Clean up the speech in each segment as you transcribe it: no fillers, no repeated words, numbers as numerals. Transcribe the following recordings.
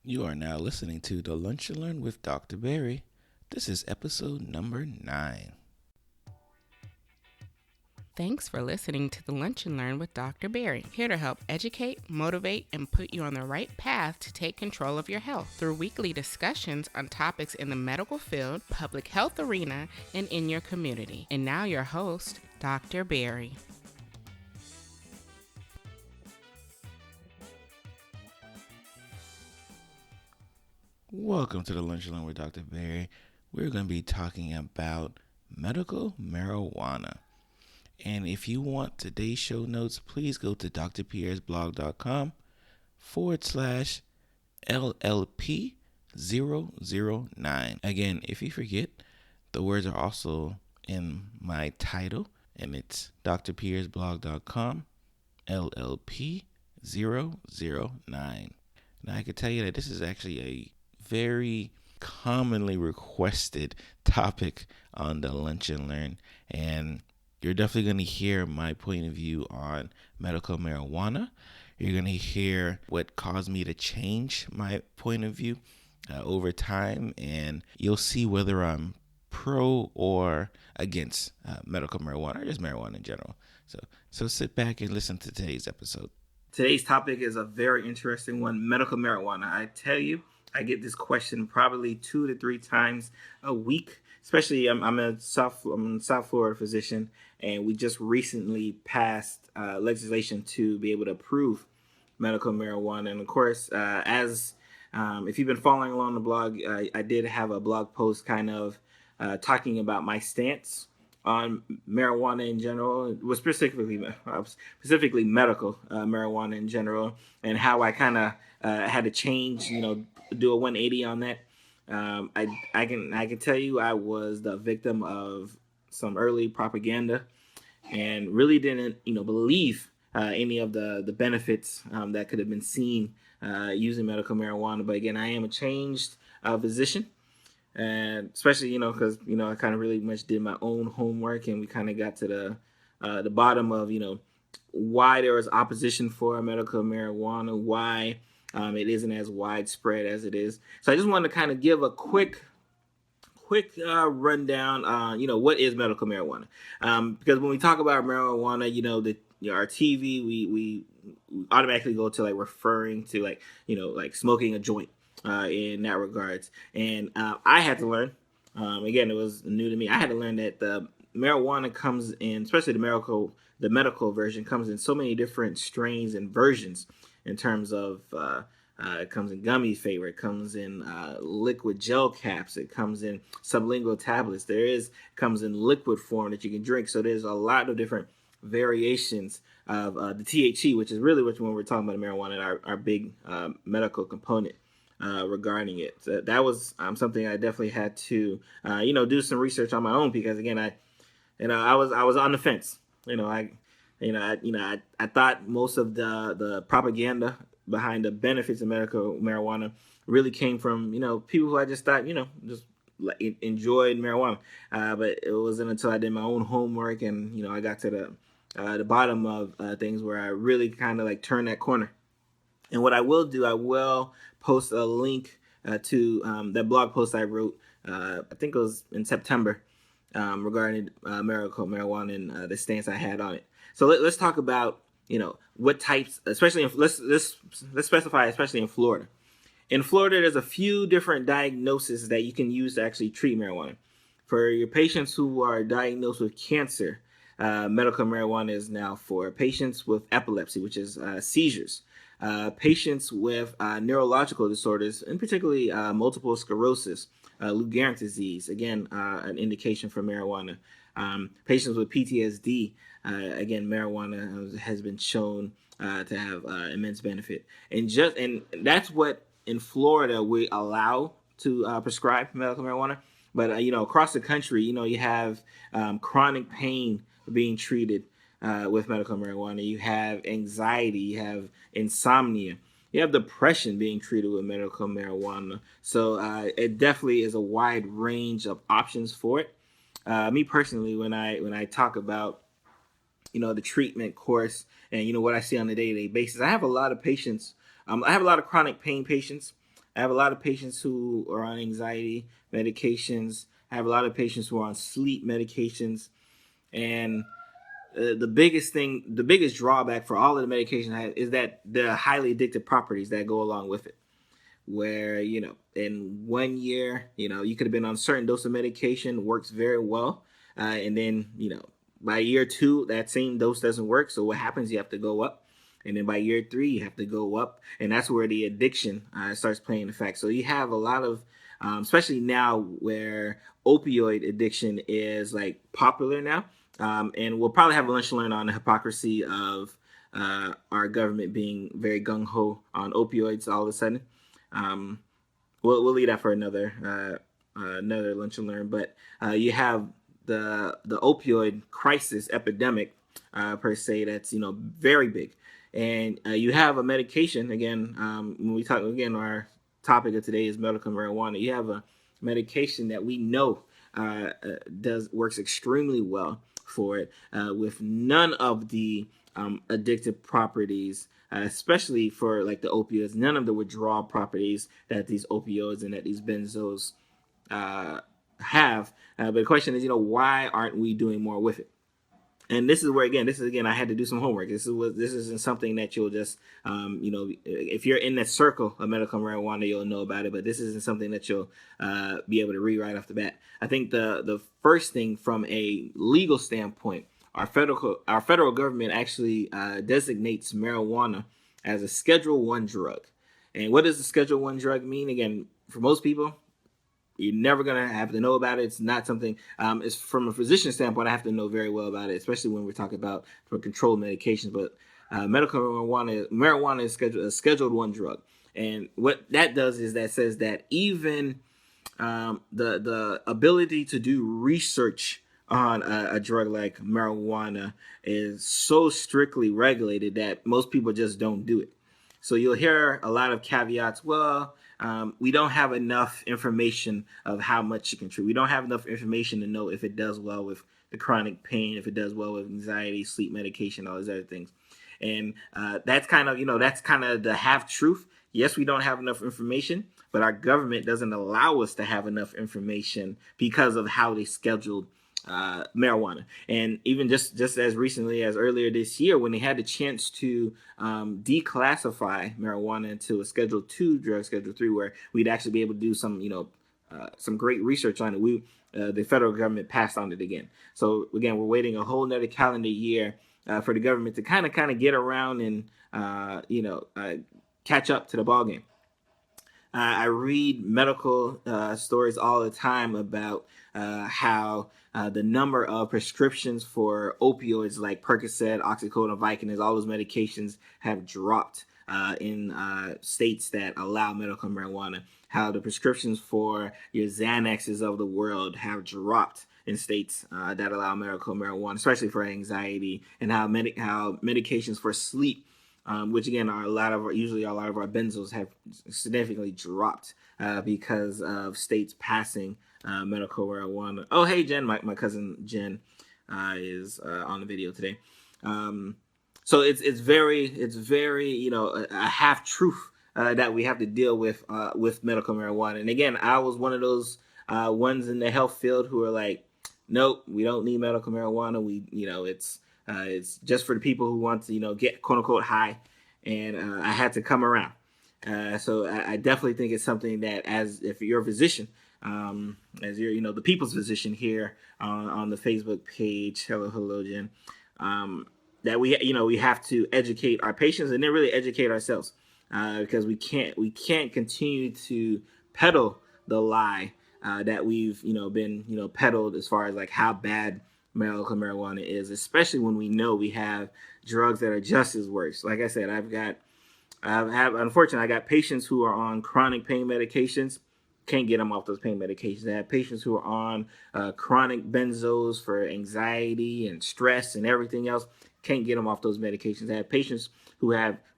You are now listening to the Lunch and Learn with Dr. Barry. This is episode number 9. Thanks for listening to the Lunch and Learn with Dr. Barry, here to help educate, motivate, and put you on the right path to take control of your health through weekly discussions on topics in the medical field, public health arena, and in your community. And now your host, Dr. Barry. Welcome to the Lunch and Learn with Dr. Barry. We're going to be talking about medical marijuana. And if you want today's show notes, please go to drpierresblog.com/LLP009. Again, if you forget, the words are also in my title, and it's drpierresblog.com/LLP009. Now, I can tell you that this is actually a very commonly requested topic on the Lunch and Learn, and you're definitely going to hear my point of view on medical marijuana. You're going to hear what caused me to change my point of view over time, and you'll see whether I'm pro or against medical marijuana or just marijuana in general. So sit back and listen to today's episode. Today's topic is a very interesting one, medical marijuana. I tell you, I get this question probably 2 to 3 times a week. Especially, I'm a South Florida physician, and we just recently passed legislation to be able to approve medical marijuana. And of course, if you've been following along the blog, I did have a blog post kind of talking about my stance on marijuana in general, was specifically medical marijuana in general, and how I kind of had to change, do a 180 on that. I can tell you I was the victim of some early propaganda, and really didn't believe any of the benefits that could have been seen using medical marijuana. But again, I am a changed physician. And especially, because, I kind of really much did my own homework, and we kind of got to the bottom of, why there was opposition for medical marijuana, why it isn't as widespread as it is. So I just wanted to kind of give a quick rundown on, what is medical marijuana? Because when we talk about marijuana, our TV, we automatically go to referring to smoking a joint. In that regards. And I had to learn, again, it was new to me. I had to learn that the marijuana comes in, especially the medical version, comes in so many different strains and versions in terms of it comes in gummy flavor, it comes in liquid gel caps, it comes in sublingual tablets, comes in liquid form that you can drink. So there's a lot of different variations of the THC, which is really when we're talking about marijuana, our big medical component. Regarding it. So that was something I definitely had to, do some research on my own, because again, I was on the fence. I thought most of the propaganda behind the benefits of medical marijuana really came from, people who I just thought, just enjoyed marijuana. But it wasn't until I did my own homework and, I got to the bottom of things where I really kind of turned that corner. And what I will do, I will post a link to that blog post I wrote, I think it was in September, regarding medical marijuana and the stance I had on it. So let's talk about, what types, especially let's specify, especially in Florida. In Florida, there's a few different diagnoses that you can use to actually treat marijuana. For your patients who are diagnosed with cancer, medical marijuana is now for patients with epilepsy, which is seizures. Patients with neurological disorders, and particularly multiple sclerosis, Lou Gehrig's disease, again, an indication for marijuana. Patients with PTSD, again, marijuana has been shown to have immense benefit. And that's what in Florida we allow to prescribe medical marijuana. But across the country, you have chronic pain being treated with medical marijuana. You have anxiety, you have insomnia, you have depression being treated with medical marijuana. So it definitely is a wide range of options for it. Me personally, when I talk about the treatment course and what I see on a day-to-day basis, I have a lot of patients. I have a lot of chronic pain patients. I have a lot of patients who are on anxiety medications. I have a lot of patients who are on sleep medications. And the biggest drawback for all of the medication is that the highly addictive properties that go along with it. Where, in 1 year, you could have been on a certain dose of medication, works very well. And then, by year 2, that same dose doesn't work. So what happens? You have to go up. And then by year 3, you have to go up. And that's where the addiction starts playing effect. So you have a lot of, especially now where opioid addiction is like popular now. And we'll probably have lunch to learn on the hypocrisy of our government being very gung-ho on opioids all of a sudden. We'll leave that for another lunch and learn. But you have the opioid crisis epidemic per se that's very big, and you have a medication again. When we talk again, our topic of today is medical marijuana. You have a medication that we know works extremely well for it, with none of the addictive properties, especially for like the opioids, none of the withdrawal properties that these opioids and that these benzos have. But the question is, why aren't we doing more with it? And this is where I had to do some homework. This isn't something that you'll just if you're in that circle of medical marijuana, you'll know about it. But this isn't something that you'll be able to read right off the bat. I think the first thing from a legal standpoint, our federal government actually designates marijuana as a Schedule 1 drug. And what does a Schedule 1 drug mean? Again, for most people, you're never going to have to know about it. It's not something, it's from a physician standpoint, I have to know very well about it, especially when we're talking about for controlled medications. But medical marijuana is a Scheduled 1 drug. And what that does is that says that even the ability to do research on a drug like marijuana is so strictly regulated that most people just don't do it. So you'll hear a lot of caveats. Well, we don't have enough information of how much it can treat. We don't have enough information to know if it does well with the chronic pain, if it does well with anxiety, sleep medication, all those other things. And that's kind of the half truth. Yes, we don't have enough information, but our government doesn't allow us to have enough information because of how they scheduled marijuana. And even just as recently as earlier this year, when they had the chance to declassify marijuana into a Schedule 2 drug, Schedule 3, where we'd actually be able to do some great research on it, the federal government passed on it again. So again, we're waiting a whole nother calendar year for the government to kind of get around and catch up to the ballgame. I read medical stories all the time about how the number of prescriptions for opioids like Percocet, Oxycodone, Vicodin, all those medications have dropped in states that allow medical marijuana. How the prescriptions for your Xanaxes of the world have dropped in states that allow medical marijuana, especially for anxiety, and how medications for sleep, which again are usually a lot of our benzos, have significantly dropped because of states passing medical marijuana. Oh, hey Jen, my cousin Jen is on the video today. So it's very a half truth that we have to deal with medical marijuana. And again, I was one of those ones in the health field who are like, nope, we don't need medical marijuana. It's just for the people who want to get quote unquote high. And I had to come around. So I definitely think it's something that, if you're a physician, as you're the people's physician here on the Facebook page, hello Jen, that we have to educate our patients and then really educate ourselves, because we can't continue to peddle the lie that we've been peddled as far as like how bad medical marijuana is, especially when we know we have drugs that are just as worse. Like I said, unfortunately, I got patients who are on chronic pain medications, can't get them off those pain medications. I have patients who are on chronic benzos for anxiety and stress and everything else, can't get them off those medications. I have patients who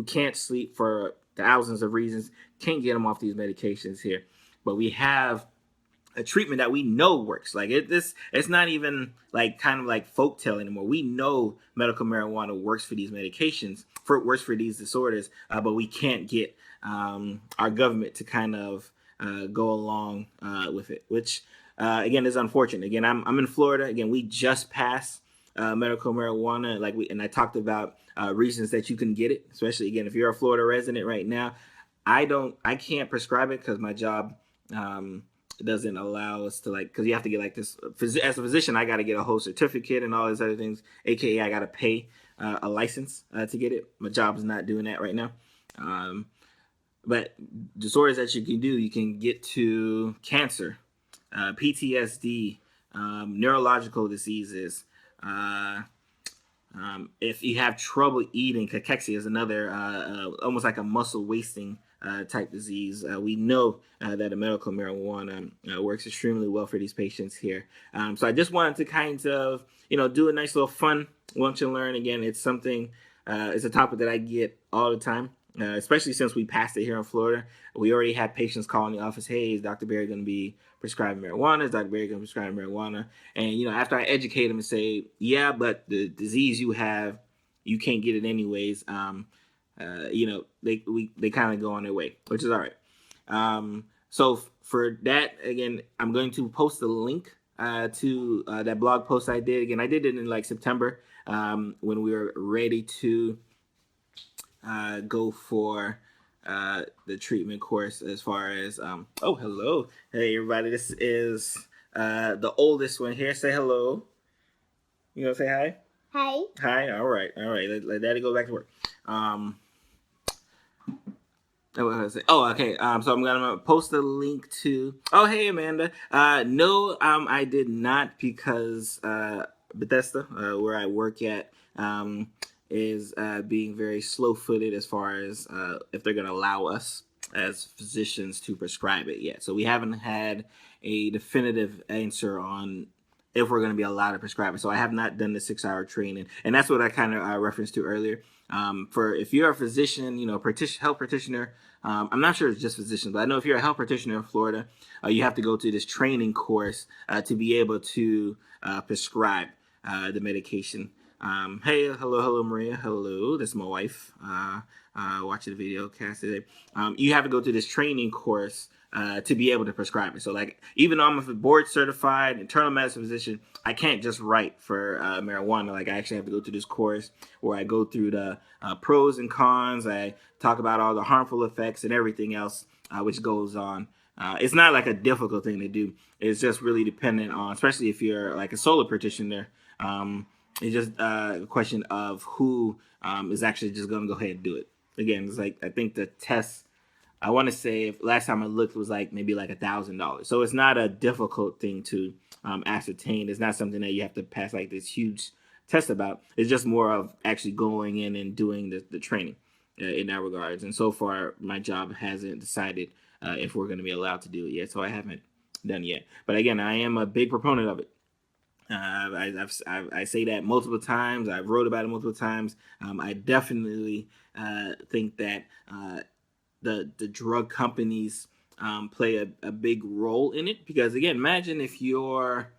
can't sleep for thousands of reasons, can't get them off these medications here. But we have a treatment that we know works. Like it's not even like kind of like folktale anymore. We know medical marijuana works for these medications, works for these disorders, but we can't get our government to kind of go along with it, which again is unfortunate. Again, I'm in Florida. Again, we just passed medical marijuana, and I talked about reasons that you can get it, especially again if you're a Florida resident right now. I can't prescribe it because my job doesn't allow us to, because you have to get like this as a physician. I got to get a whole certificate and all these other things, aka I got to pay a license to get it. My job is not doing that right now. But disorders that you can do, you can get to cancer, PTSD, neurological diseases. If you have trouble eating, cachexia is another almost like a muscle wasting type disease. We know that a medical marijuana works extremely well for these patients here. So I just wanted to kind of, do a nice little fun lunch and learn. Again, it's something, it's a topic that I get all the time. Especially since we passed it here in Florida. We already had patients calling the office, hey, is Dr. Berry going to be prescribing marijuana? Is Dr. Berry going to be prescribing marijuana? And, after I educate them and say, yeah, but the disease you have, you can't get it anyways, they kind of go on their way, which is all right. So for that, again, I'm going to post a link to that blog post I did. Again, I did it in September when we were ready to go for the treatment course as far as oh, hello, hey everybody, this is the oldest one here. Say hello. You gonna say hi? Hi. All right, let daddy go back to work. Okay. So I'm gonna post a link to. Oh, hey Amanda. No, I did not, because Bethesda, where I work at, is being very slow-footed as far as if they're going to allow us as physicians to prescribe it yet. So we haven't had a definitive answer on if we're going to be allowed to prescribe it. So I have not done the 6-hour training, and that's what I kind of referenced to earlier. For if you're a physician, health practitioner, I'm not sure it's just physicians, but I know if you're a health practitioner in Florida, you have to go to this training course to be able to prescribe the medication. Hey, hello, Maria. Hello, this is my wife. Watching the video cast today. You have to go through this training course to be able to prescribe it. So, even though I'm a board certified internal medicine physician, I can't just write for marijuana. I actually have to go through this course where I go through the pros and cons. I talk about all the harmful effects and everything else which goes on. It's not a difficult thing to do. It's just really dependent on, especially if you're a solo practitioner. It's just a question of who is actually just going to go ahead and do it. Again, it's I think the test, I want to say, last time I looked, was maybe $1,000. So it's not a difficult thing to ascertain. It's not something that you have to pass this huge test about. It's just more of actually going in and doing the training in that regards. And so far, my job hasn't decided if we're going to be allowed to do it yet. So I haven't done yet. But again, I am a big proponent of it. I say that multiple times. I've wrote about it multiple times. I definitely think that the drug companies play a big role in it, because again, imagine if you're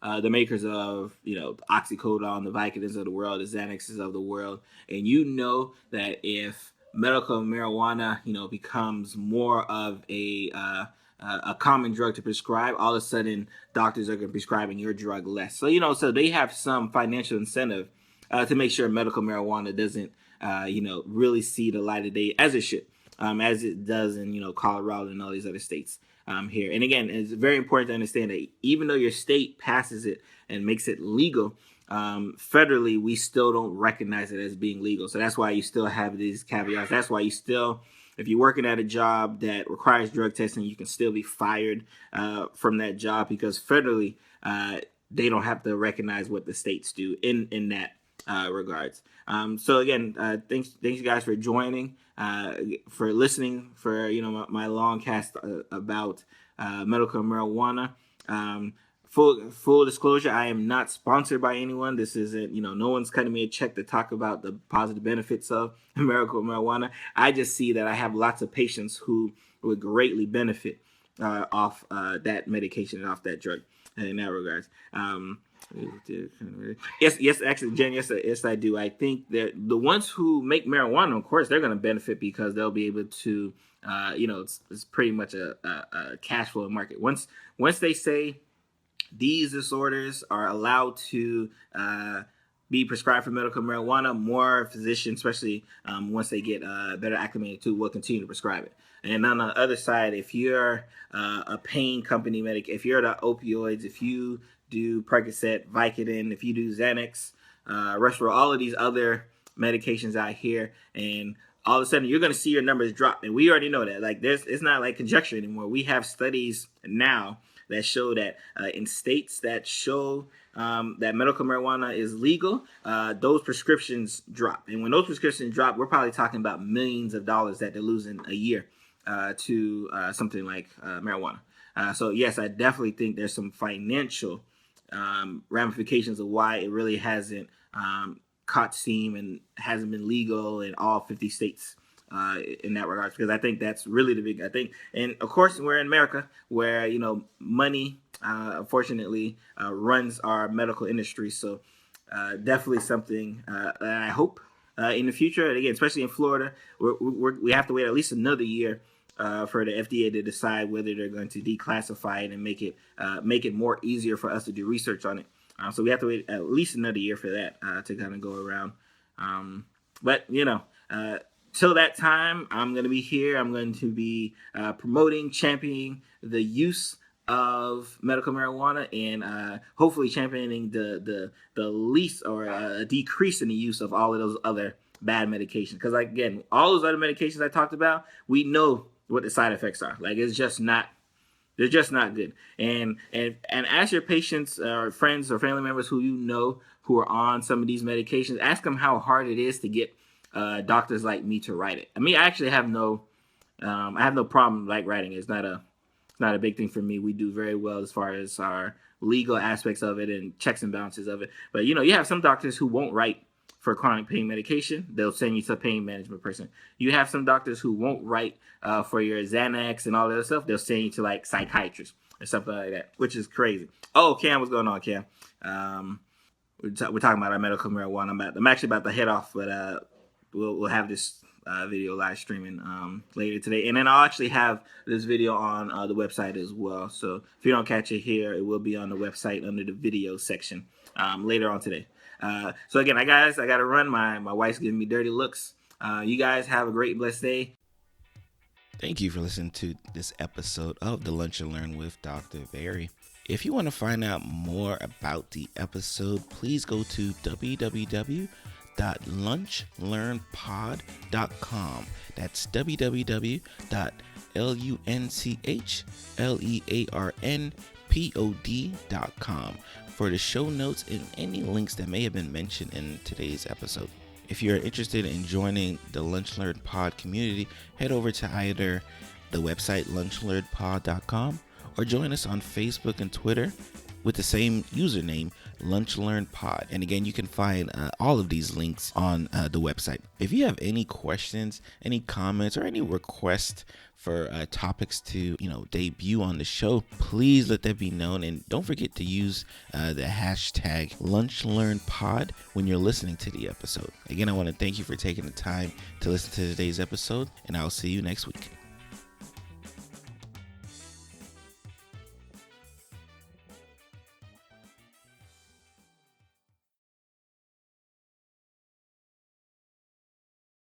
the makers of the oxycodone, the Vicodins of the world, the Xanaxes of the world, and that if medical marijuana becomes more of a common drug to prescribe, all of a sudden doctors are going to be prescribing your drug less. So, so they have some financial incentive to make sure medical marijuana doesn't, really see the light of day as it should, as it does in, Colorado and all these other states here. And again, it's very important to understand that even though your state passes it and makes it legal, federally, we still don't recognize it as being legal. So that's why you still have these caveats. That's why you still, if you're working at a job that requires drug testing, you can still be fired from that job, because federally, they don't have to recognize what the states do in that regards. So again, thanks you guys for joining, for listening, for my long cast about medical marijuana. Full disclosure, I am not sponsored by anyone. This isn't, no one's cutting me a check to talk about the positive benefits of medical marijuana. I just see that I have lots of patients who would greatly benefit off that medication and off that drug in that regards. Yes, actually, Jen, yes, I do. I think that the ones who make marijuana, of course, they're going to benefit because they'll be able to, it's pretty much a cash flow market. Once they say these disorders are allowed to be prescribed for medical marijuana, more physicians, especially once they get better acclimated to, will continue to prescribe it. And on the other side, if you're a pain company if you're the opioids, if you do Percocet, Vicodin, if you do Xanax, Respiro, all of these other medications out here, and all of a sudden you're going to see your numbers drop. And we already know that. Like, it's not like conjecture anymore. We have studies now that show that in states that show that medical marijuana is legal, those prescriptions drop. And when those prescriptions drop, we're probably talking about millions of dollars that they're losing a year to something like marijuana. So yes, I definitely think there's some financial ramifications of why it really hasn't caught steam and hasn't been legal in all 50 states in that regard, because I think that's really the big, I think, and of course we're in America where, money, unfortunately, runs our medical industry. So definitely something that I hope in the future, and again, especially in Florida, we have to wait at least another year for the FDA to decide whether they're going to declassify it and make it more easier for us to do research on it. So we have to wait at least another year for that to kind of go around. But till that time, I'm going to be here. I'm going to be promoting, championing the use of medical marijuana, and hopefully championing the least or a decrease in the use of all of those other bad medications. Because, like, again, all those other medications I talked about, we know what the side effects are. Like, they're just not good. And ask your patients or friends or family members who are on some of these medications, ask them how hard it is to get doctors like me to write it. I mean, I actually have no problem like writing it. It's not a big thing for me. We do very well as far as our legal aspects of it and checks and balances of it. But you have some doctors who won't write for chronic pain medication. They'll send you to a pain management person. You have some doctors who won't write for your Xanax and all that stuff. They'll send you to like psychiatrists or something like that, which is crazy. Oh, Cam, what's going on, Cam? We're talking about our medical marijuana. I'm actually about to head off, but we'll have this video live streaming later today, and then I'll actually have this video on the website as well. So if you don't catch it here, it will be on the website under the video section later on today. So again, I got to run. My wife's giving me dirty looks. You guys have a great, blessed day. Thank you for listening to this episode of the Lunch and Learn with Dr. Barry. If you want to find out more about the episode, please go to www.lunchlearnpod.com. That's www.lunchlearnpod.com for the show notes and any links that may have been mentioned in today's episode. If you're interested in joining the Lunch Learn Pod community, head over to either the website lunchlearnpod.com or join us on Facebook and Twitter with the same username, Lunch Learn Pod. And again, you can find all of these links on the website. If you have any questions, any comments, or any requests for topics to debut on the show, please let that be known. And don't forget to use the hashtag LunchLearnPod when you're listening to the episode. Again, I want to thank you for taking the time to listen to today's episode, and I'll see you next week.